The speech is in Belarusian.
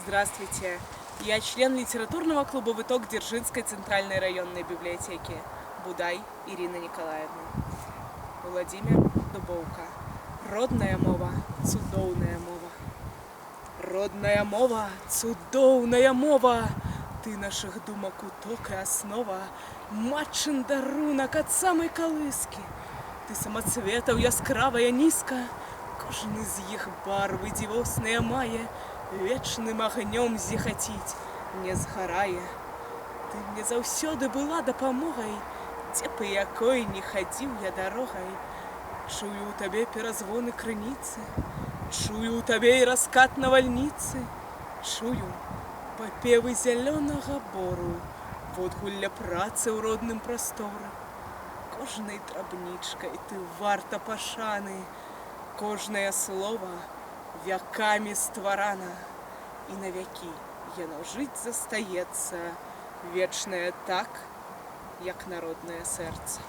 Здравствуйте, я член литературного клуба «Виток» Дзержинской центральной районной библиотеки Будай Ирина Николаевна. Владимир Дубовка. Родная мова, цудоўная мова. Родная мова, цудоўная мова, ты наших думок уток и основа, матчин дарунак ад самой колыски. Ты самоцветаў яскравая низка, кожны з іх барвы дзівосныя мае, вечным агнём зіхаціць не згарае. Ты мне заўсёды была дапамогай, дзе па якой не хадзіў я дарогай. Чую ў табе перазвоны крыніцы, чую ў табе і раскат навальніцы, чую папевы зялёнага бору, водгулля працы ў родным прасторы. Кожнай драбнічкай ты варта пашаны, кожнае слова вякамі стварана, і на вякі яно жыць застаецца, вечнае так, як народнае сэрца.